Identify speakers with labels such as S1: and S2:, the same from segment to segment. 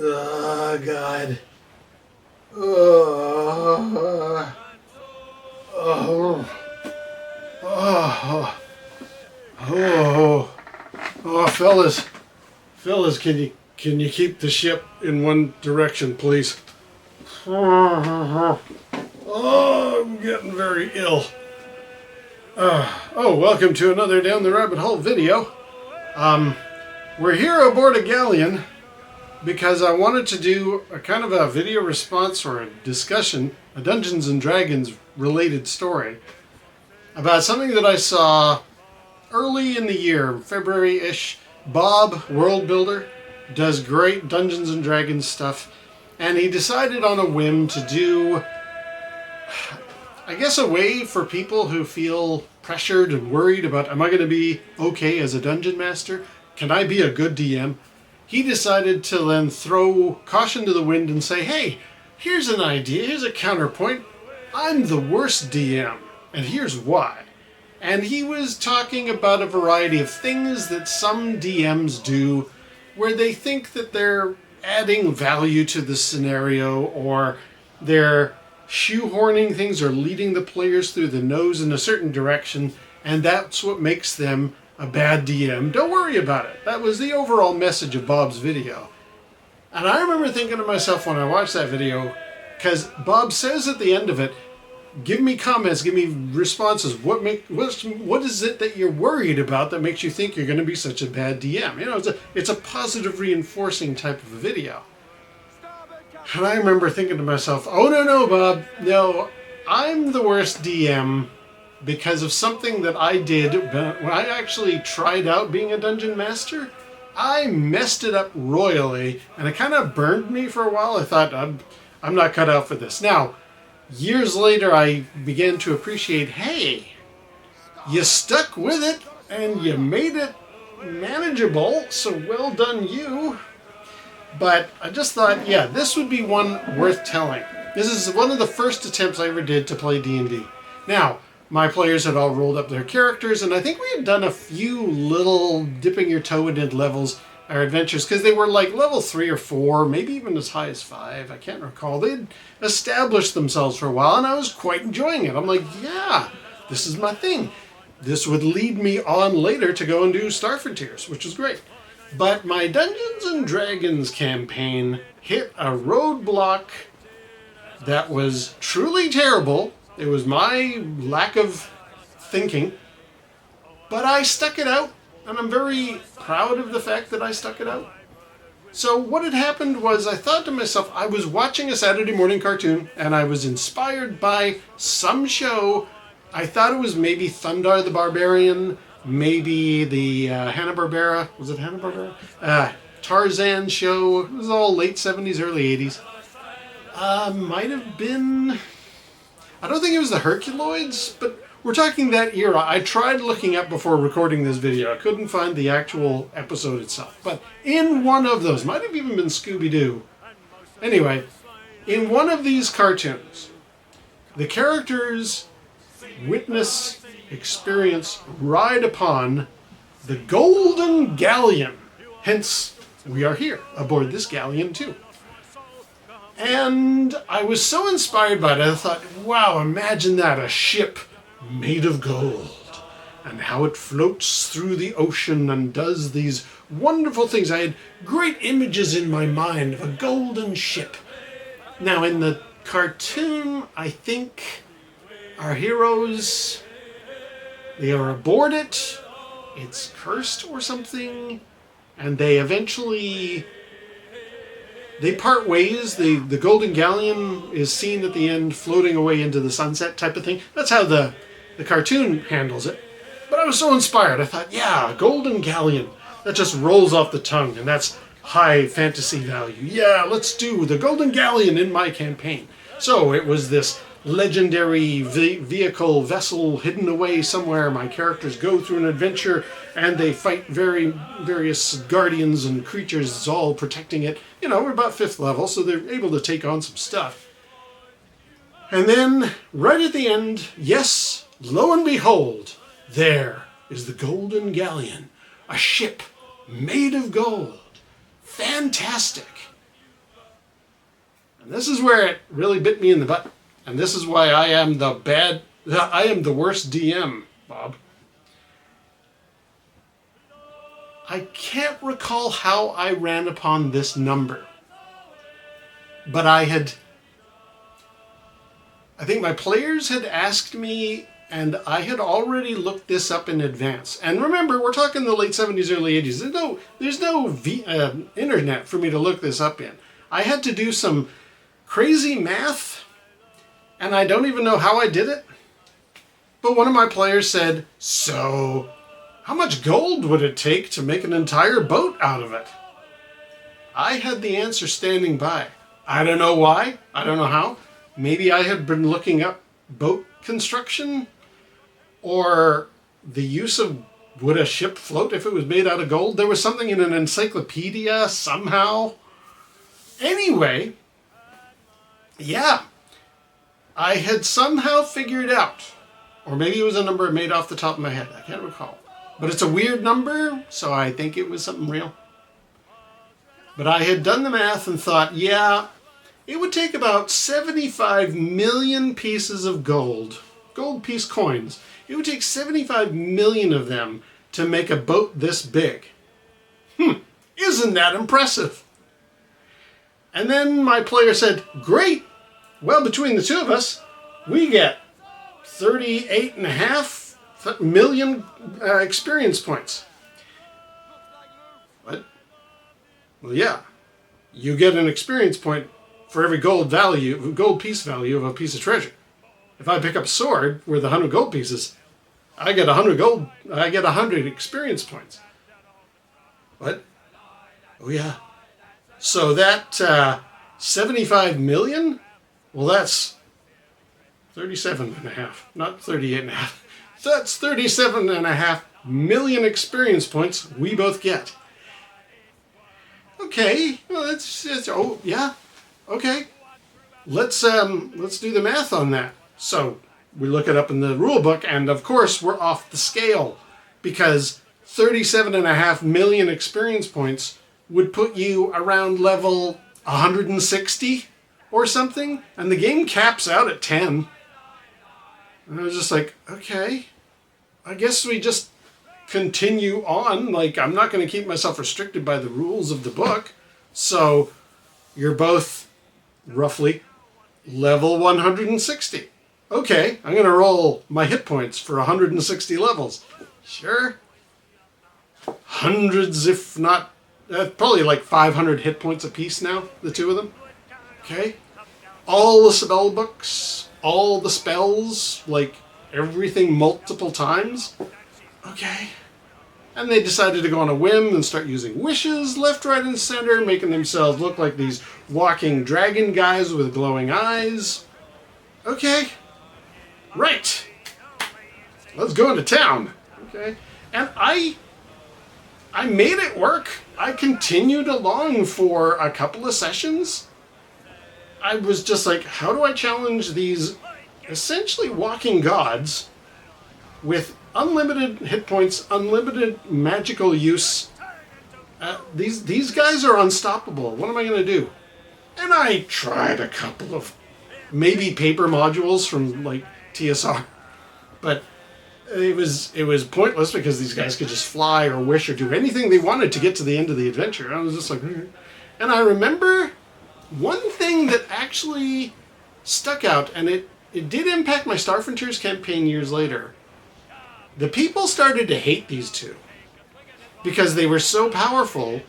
S1: Oh, God. Oh, oh, oh, oh, oh, fellas, can you keep the ship in one direction, please? Oh, I'm getting very ill. Welcome to another Down the Rabbit Hole video. We're here aboard a galleon because I wanted to do a kind of a video response or a discussion, a Dungeons and Dragons related story about something that I saw early in the year, February-ish. Bob, World Builder, does great Dungeons and Dragons stuff, and he decided on a whim to do, I guess, a way for people who feel pressured and worried about, am I going to be okay as a dungeon master? Can I be a good DM? He decided to then throw caution to the wind and say, hey, here's an idea, here's a counterpoint. I'm the worst DM, and here's why. And he was talking about a variety of things that some DMs do where they think that they're adding value to the scenario, or they're shoehorning things or leading the players through the nose in a certain direction, and that's what makes them a bad DM. Don't worry about it. That was the overall message of Bob's video. And I remember thinking to myself when I watched that video, because Bob says at the end of it, give me comments, give me responses. What is it that you're worried about that makes you think you're going to be such a bad DM? You know, it's a positive reinforcing type of a video. And I remember thinking to myself, oh, no, Bob. No, I'm the worst DM because of something that I did when I actually tried out being a dungeon master. I messed it up royally, and it kind of burned me for a while. I thought, I'm not cut out for this. Now, years later, I began to appreciate, hey, you stuck with it, and you made it manageable, so well done you. But I just thought, yeah, this would be one worth telling. This is one of the first attempts I ever did to play D&D. Now, my players had all rolled up their characters, and I think we had done a few little dipping your toe into levels or adventures, because they were like level 3 or 4, maybe even as high as 5, I can't recall. They'd established themselves for a while, and I was quite enjoying it. I'm like, yeah, this is my thing. This would lead me on later to go and do Star Frontiers, which is great. But my Dungeons and Dragons campaign hit a roadblock that was truly terrible. It was my lack of thinking, but I stuck it out, and I'm very proud of the fact that I stuck it out. So what had happened was, I thought to myself, I was watching a Saturday morning cartoon, and I was inspired by some show. I thought it was maybe Thundar the Barbarian, maybe the Hanna-Barbera, was it Hanna-Barbera? Tarzan show. It was all late 70s, early 80s. Might have been, I don't think it was the Herculoids, but we're talking that era. I tried looking up before recording this video. I couldn't find the actual episode itself. But in one of those, might have even been Scooby-Doo. Anyway, in one of these cartoons, the characters witness, experience, ride upon the Golden Galleon. Hence, we are here aboard this galleon too. And I was so inspired by it, I thought, wow, imagine that, a ship made of gold, and how it floats through the ocean and does these wonderful things. I had great images in my mind of a golden ship. Now, in the cartoon, I think our heroes, they are aboard it, it's cursed or something, and they eventually, they part ways. The Golden Galleon is seen at the end floating away into the sunset type of thing. That's how the cartoon handles it. But I was so inspired. I thought, yeah, Golden Galleon. That just rolls off the tongue, and that's high fantasy value. Yeah, let's do the Golden Galleon in my campaign. So it was this legendary vehicle, vessel hidden away somewhere. My characters go through an adventure, and they fight various guardians and creatures, all protecting it. You know, we're about 5th level, so they're able to take on some stuff. And then, right at the end, yes, lo and behold, there is the Golden Galleon, a ship made of gold. Fantastic. And this is where it really bit me in the butt. And this is why I am the worst DM, Bob. I can't recall how I ran upon this number. But I think my players had asked me, and I had already looked this up in advance. And remember, we're talking the late 70s, early 80s. There's no internet for me to look this up in. I had to do some crazy math, and I don't even know how I did it. But one of my players said, so how much gold would it take to make an entire boat out of it? I had the answer standing by. I don't know why. I don't know how. Maybe I had been looking up boat construction, or the use of would a ship float if it was made out of gold? There was something in an encyclopedia somehow. Anyway, yeah, I had somehow figured out, or maybe it was a number made off the top of my head. I can't recall. But it's a weird number, so I think it was something real. But I had done the math and thought, yeah, it would take about 75 million pieces of gold piece coins. It would take 75 million of them to make a boat this big. Isn't that impressive? And then my player said, great. Well, between the two of us, we get 38.5 million experience points. What? Well, yeah. You get an experience point for every gold piece value of a piece of treasure. If I pick up a sword worth 100 gold pieces, I get 100 experience points. What? Oh yeah. So that 75 million? Well, that's 37.5, not 38.5. That's 37.5 million experience points we both get. Okay, well oh yeah, okay. Let's do the math on that. So we look it up in the rule book, and of course we're off the scale, because 37.5 million experience points would put you around level 160 or something, and the game caps out at 10. And I was just like, okay, I guess we just continue on. Like, I'm not going to keep myself restricted by the rules of the book. So you're both roughly level 160. Okay, I'm going to roll my hit points for 160 levels. Sure. Hundreds, if not, probably like 500 hit points apiece now, the two of them. Okay. All the spell books, all the spells, like everything multiple times. Okay. And they decided to go on a whim and start using wishes left, right, and center, making themselves look like these walking dragon guys with glowing eyes. Okay. Right. Let's go into town. Okay. And I made it work. I continued along for a couple of sessions. I was just like, how do I challenge these essentially walking gods with unlimited hit points, unlimited magical use? These guys are unstoppable. What am I going to do? And I tried a couple of maybe paper modules from like TSR, but it was pointless, because these guys could just fly or wish or do anything they wanted to get to the end of the adventure. I was just like, and I remember one thing that actually stuck out, and it did impact my Star Frontiers campaign years later. The people started to hate these two because they were so powerful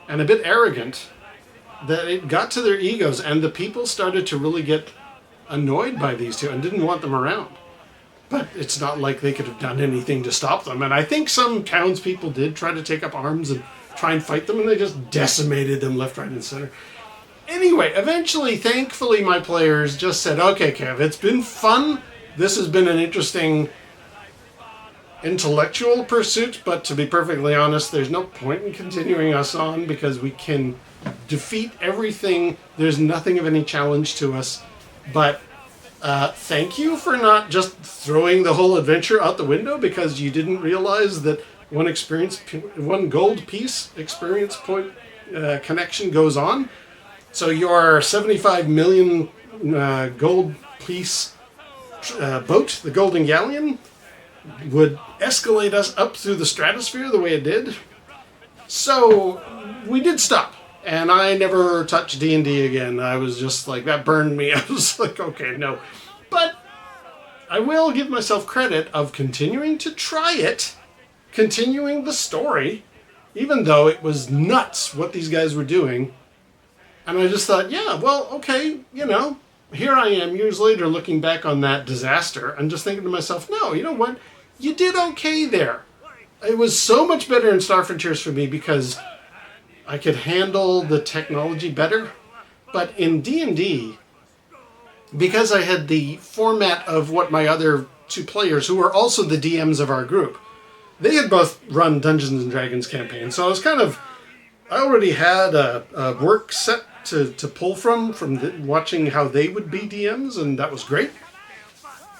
S1: and a bit arrogant that it got to their egos, and the people started to really get annoyed by these two and didn't want them around. But it's not like they could have done anything to stop them. And I think some townspeople did try to take up arms and try and fight them, and they just decimated them left, right, and center. Anyway, eventually, thankfully, my players just said, okay, Kev, it's been fun. This has been an interesting intellectual pursuit, but to be perfectly honest, there's no point in continuing us on, because we can defeat everything. There's nothing of any challenge to us. But thank you for not just throwing the whole adventure out the window because you didn't realize that one gold piece experience point connection goes on. So your 75 million gold piece boat, the Golden Galleon, would escalate us up through the stratosphere the way it did. So we did stop, and I never touched D&D again. I was just like, that burned me. I was like, okay, no. But I will give myself credit of continuing to try it, continuing the story, even though it was nuts what these guys were doing. And I just thought, yeah, well, okay, you know, here I am years later looking back on that disaster and just thinking to myself, no, you know what? You did okay there. It was so much better in Star Frontiers for me because I could handle the technology better. But in D&D, because I had the format of what my other two players, who were also the DMs of our group, they had both run Dungeons and Dragons campaigns. So I was kind of, I already had a work set to pull from watching how they would be DMs, and that was great.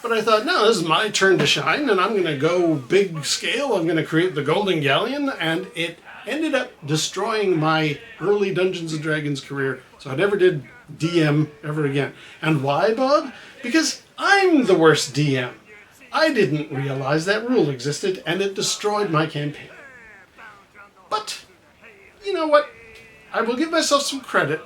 S1: But I thought, no, this is my turn to shine, and I'm going to go big scale. I'm going to create the Golden Galleon, and it ended up destroying my early Dungeons & Dragons career, so I never did DM ever again. And why, Bob? Because I'm the worst DM. I didn't realize that rule existed, and it destroyed my campaign. But, you know what? I will give myself some credit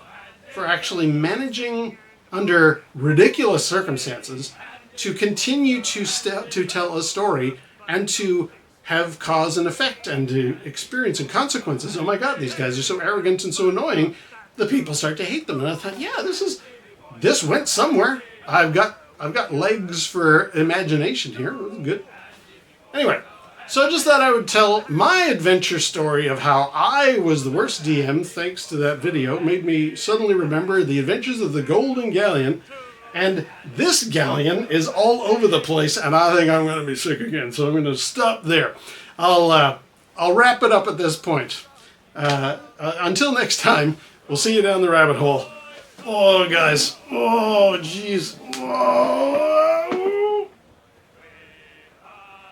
S1: for actually managing, under ridiculous circumstances, to continue to tell a story and to have cause and effect and to experience and consequences. Oh my God, these guys are so arrogant and so annoying. The people start to hate them, and I thought, yeah, this went somewhere. I've got legs for imagination here. It was good. Anyway, so I just thought I would tell my adventure story of how I was the worst DM thanks to that video. It made me suddenly remember the adventures of the Golden Galleon. And this galleon is all over the place, and I think I'm going to be sick again, so I'm going to stop there. I'll wrap it up at this point. Until next time, we'll see you down the rabbit hole. Oh, guys. Oh, jeez. Oh.